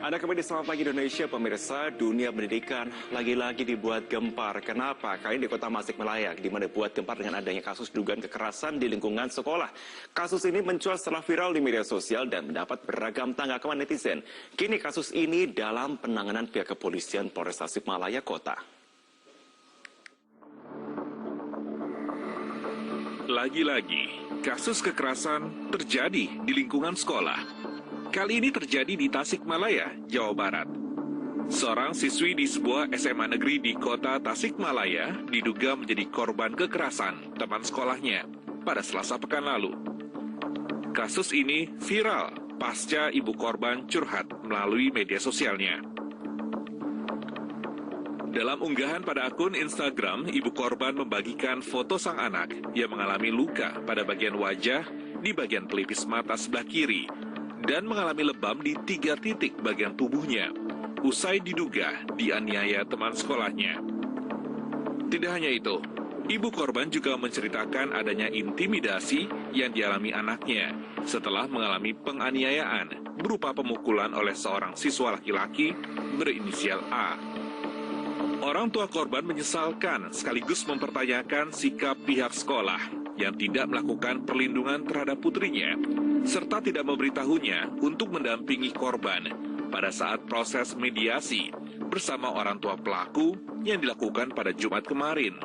Anda kembali di Selamat Pagi Indonesia, pemirsa. Dunia pendidikan lagi-lagi dibuat gempar. Kenapa? Kali ini di Kota Tasikmalaya, di mana dibuat gempar dengan adanya kasus dugaan kekerasan di lingkungan sekolah. Kasus ini mencuat setelah viral di media sosial dan mendapat beragam tanggapan netizen. Kini kasus ini dalam penanganan pihak kepolisian Polres Tasikmalaya Kota. Lagi-lagi, kasus kekerasan terjadi di lingkungan sekolah. Kali ini terjadi di Tasikmalaya, Jawa Barat. Seorang siswi di sebuah SMA negeri di kota Tasikmalaya diduga menjadi korban kekerasan teman sekolahnya pada Selasa pekan lalu. Kasus ini viral pasca ibu korban curhat melalui media sosialnya. Dalam unggahan pada akun Instagram, ibu korban membagikan foto sang anak yang mengalami luka pada bagian wajah di bagian pelipis mata sebelah kiri dan mengalami lebam di 3 titik bagian tubuhnya, usai diduga dianiaya teman sekolahnya. Tidak hanya itu, ibu korban juga menceritakan adanya intimidasi yang dialami anaknya setelah mengalami penganiayaan berupa pemukulan oleh seorang siswa laki-laki berinisial A. Orang tua korban menyesalkan sekaligus mempertanyakan sikap pihak sekolah yang tidak melakukan perlindungan terhadap putrinya, serta tidak memberitahunya untuk mendampingi korban pada saat proses mediasi bersama orang tua pelaku yang dilakukan pada Jumat kemarin.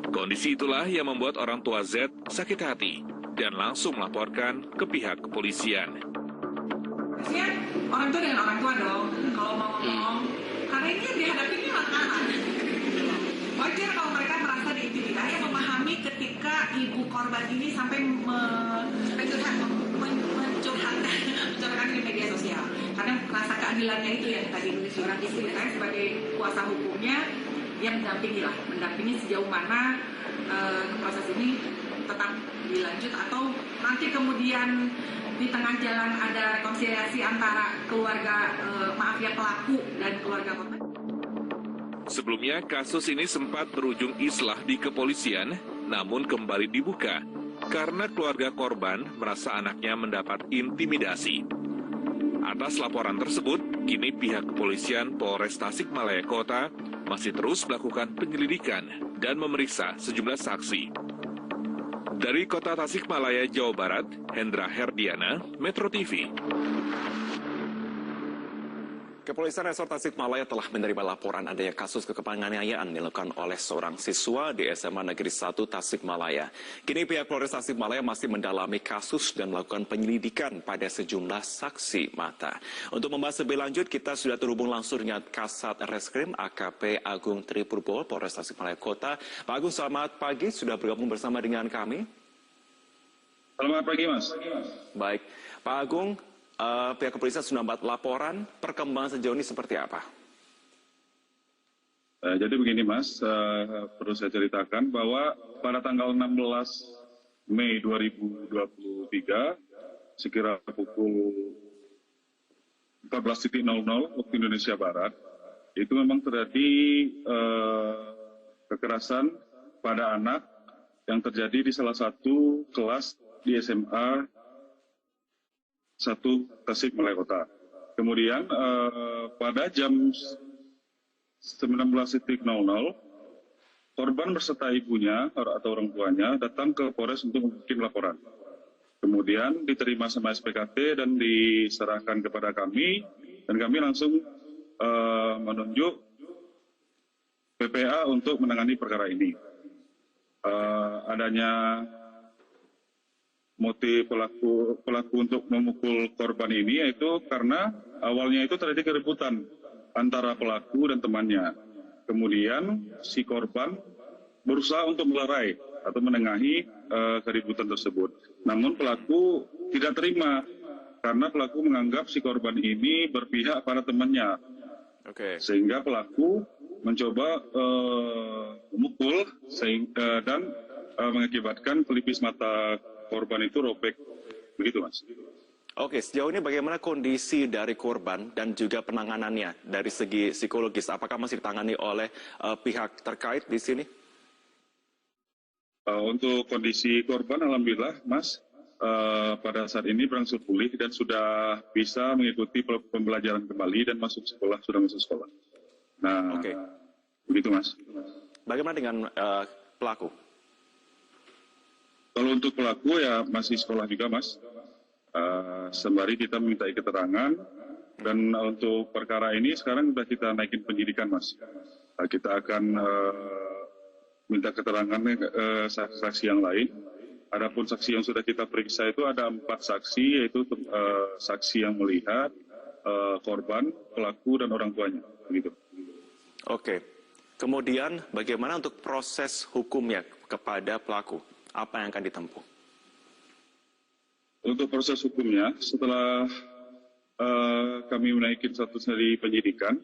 Kondisi itulah yang membuat orang tua Z sakit hati dan langsung melaporkan ke pihak kepolisian. Biasanya orang tua dengan orang tua dong, kalau mau ngomong, karena ini yang dihadapinya anak-anak. Wajar kalau mereka merasa diintimidasi, memahami ketika ibu korban ini sampai mencurhatkan di media sosial. Karena rasa keadilannya itu yang tadi seorang istri, saya sebagai kuasa hukumnya yang mendampingi sejauh mana proses ini tetap dilanjut atau nanti kemudian di tengah jalan ada rekonsiliasi antara keluarga pelaku dan keluarga korban. Sebelumnya, kasus ini sempat berujung islah di kepolisian, namun kembali dibuka karena keluarga korban merasa anaknya mendapat intimidasi. Atas laporan tersebut, kini pihak kepolisian Polres Tasikmalaya Kota masih terus melakukan penyelidikan dan memeriksa sejumlah saksi. Dari Kota Tasikmalaya, Jawa Barat, Hendra Herdiana, Metro TV. Kepolisian Resort Tasikmalaya telah menerima laporan adanya kasus penganiayaan dilakukan oleh seorang siswa di SMA Negeri 1 Tasikmalaya. Kini pihak Polres Tasikmalaya masih mendalami kasus dan melakukan penyelidikan pada sejumlah saksi mata. Untuk membahas lebih lanjut, kita sudah terhubung langsung dengan Kasat Reskrim AKP Agung Tripurbo, Polres Tasikmalaya Kota. Pak Agung, selamat pagi, sudah bergabung bersama dengan kami. Selamat pagi, Mas. Baik, Pak Agung, pihak kepolisian sudah membuat laporan, perkembangan sejauh ini seperti apa? Jadi begini, Mas, perlu saya ceritakan bahwa pada tanggal 16 Mei 2023, sekira pukul 14.00 waktu Indonesia Barat, itu memang terjadi kekerasan pada anak yang terjadi di salah satu kelas di SMA 1 Tasikmalaya Kota. Kemudian pada jam 19.00, korban beserta ibunya atau orang tuanya datang ke Polres untuk membuat laporan. Kemudian diterima sama SPKT dan diserahkan kepada kami, dan kami langsung menunjuk PPA untuk menangani perkara ini. Adanya motif pelaku untuk memukul korban ini yaitu karena awalnya itu terjadi keributan antara pelaku dan temannya. Kemudian si korban berusaha untuk melerai atau menengahi keributan tersebut. Namun pelaku tidak terima karena pelaku menganggap si korban ini berpihak pada temannya. Sehingga pelaku mencoba memukul dan mengakibatkan pelipis mata korban itu robek. Begitu, Mas. Oke, sejauh ini bagaimana kondisi dari korban dan juga penanganannya dari segi psikologis? Apakah masih ditangani oleh pihak terkait di sini? Untuk kondisi korban, alhamdulillah, Mas, pada saat ini berangsur pulih dan sudah bisa mengikuti pembelajaran kembali dan sudah masuk sekolah. Nah, Oke. begitu Mas. Bagaimana dengan pelaku? Kalau untuk pelaku ya masih sekolah juga Mas. Sembari kita meminta keterangan dan untuk perkara ini sekarang sudah kita naikin penyidikan Mas. Kita akan minta keterangan saksi-saksi yang lain. Adapun saksi yang sudah kita periksa itu ada 4 saksi, yaitu saksi yang melihat, korban, pelaku, dan orang tuanya. Begitu. Oke. Kemudian bagaimana untuk proses hukumnya kepada pelaku? Apa yang akan ditempuh? Untuk proses hukumnya, setelah kami menaikkan status dari penyidikan,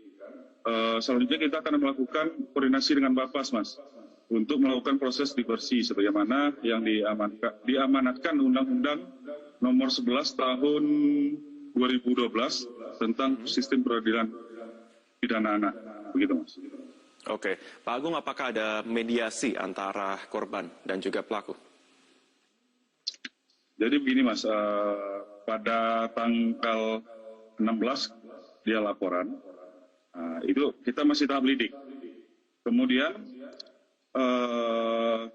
selanjutnya kita akan melakukan koordinasi dengan Bapas, Mas, untuk melakukan proses diversi sebagaimana yang diamanatkan Undang-Undang Nomor 11 Tahun 2012 tentang sistem peradilan pidana anak. Begitu, Mas. Oke. Pak Agung, apakah ada mediasi antara korban dan juga pelaku? Jadi begini Mas, pada tanggal 16 dia laporan, itu kita masih tahap lidik. Kemudian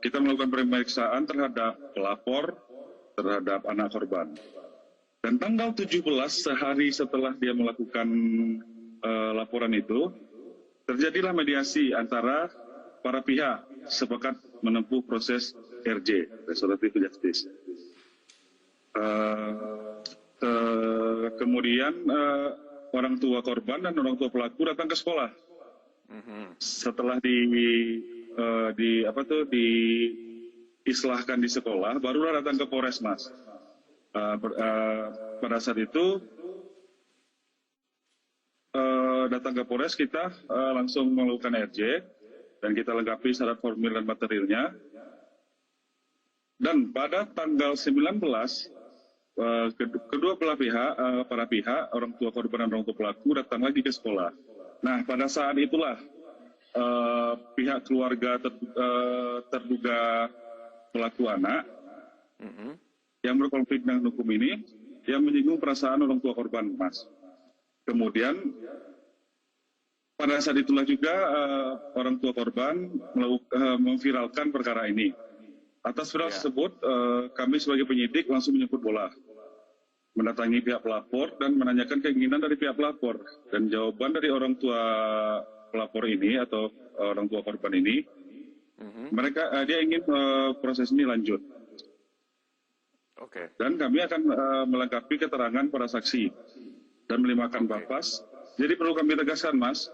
kita melakukan pemeriksaan terhadap pelapor, terhadap anak korban. Dan tanggal 17 sehari setelah dia melakukan laporan itu, terjadilah mediasi antara para pihak sepakat menempuh proses RJ, Restoratif Justice. Kemudian orang tua korban dan orang tua pelaku datang ke sekolah. Setelah diislahkan di sekolah, barulah datang ke Polres, Mas. Pada saat itu datang ke Polres, kita langsung melakukan RJ dan kita lengkapi syarat formulir dan materialnya. Dan pada tanggal 19 kedua belah pihak, para pihak, orang tua korban dan orang tua pelaku datang lagi ke sekolah. Nah, pada saat itulah pihak keluarga terduga pelaku anak yang berkonflik dengan hukum ini, yang menyinggung perasaan orang tua korban, Mas. Kemudian pada saat itulah juga orang tua korban memviralkan perkara ini. Atas viral tersebut, kami sebagai penyidik langsung menjemput bola, mendatangi pihak pelapor dan menanyakan keinginan dari pihak pelapor. Dan jawaban dari orang tua pelapor ini atau orang tua korban ini, dia ingin proses ini lanjut. Dan kami akan melengkapi keterangan para saksi dan melimpahkan Bapas. Jadi perlu kami tegaskan, Mas,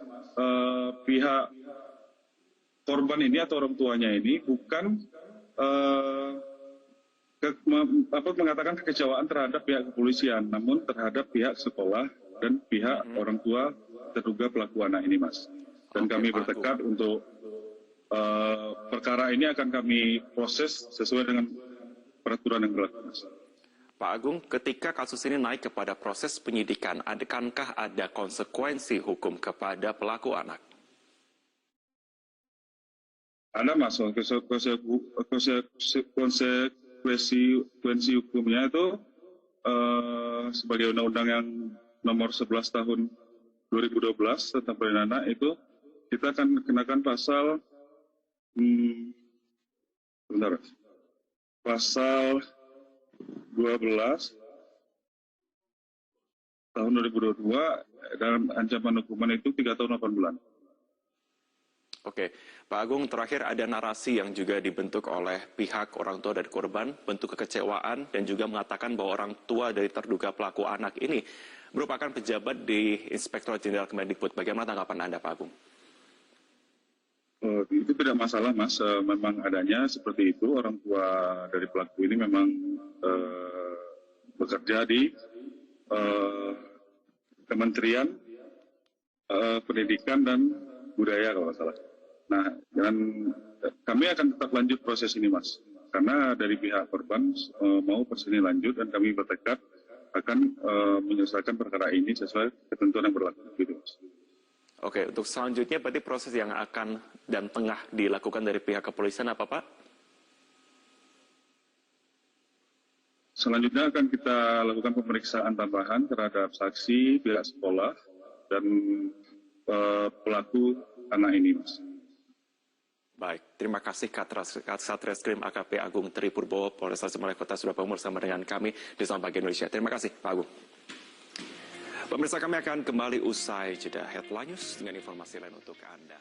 pihak korban ini atau orang tuanya ini bukan mengatakan kekecewaan terhadap pihak kepolisian, namun terhadap pihak sekolah dan pihak orang tua terduga pelaku anak ini, Mas. Dan kami bertekad untuk perkara ini akan kami proses sesuai dengan peraturan yang berlaku, Mas. Pak Agung, ketika kasus ini naik kepada proses penyidikan, akankah ada konsekuensi hukum kepada pelaku anak? Ada, Mas, konsekuensi hukumnya itu sebagai undang-undang yang nomor 11 tahun 2012 tentang perlindungan anak itu kita akan kenakan pasal pasal 12 tahun 2022 dalam ancaman hukuman itu 3 tahun 8 bulan. Oke, Pak Agung, terakhir ada narasi yang juga dibentuk oleh pihak orang tua dari korban, bentuk kekecewaan, dan juga mengatakan bahwa orang tua dari terduga pelaku anak ini merupakan pejabat di Inspektorat Jenderal Kemendikbud. Bagaimana tanggapan Anda, Pak Agung? Itu tidak masalah, Mas. Memang adanya seperti itu. Orang tua dari pelaku ini memang bekerja di Kementerian Pendidikan dan Budaya, kalau nggak salah. Nah, dan kami akan tetap lanjut proses ini, Mas. Karena dari pihak korban mau proses ini lanjut dan kami bertekad akan menyelesaikan perkara ini sesuai ketentuan yang berlaku. Gitu, Mas. Oke, untuk selanjutnya berarti proses yang akan dan tengah dilakukan dari pihak kepolisian apa, Pak? Selanjutnya akan kita lakukan pemeriksaan tambahan terhadap saksi, pihak sekolah, dan pelaku anak ini, Mas. Baik, terima kasih Satreskrim AKP Agung Tripurbowo, Polres Tasikmalaya Kota Surabaya bersama dengan kami di Selamat Pagi Indonesia. Terima kasih, Pak Agung. Pemirsa, kami akan kembali usai jeda Headline News dengan informasi lain untuk Anda.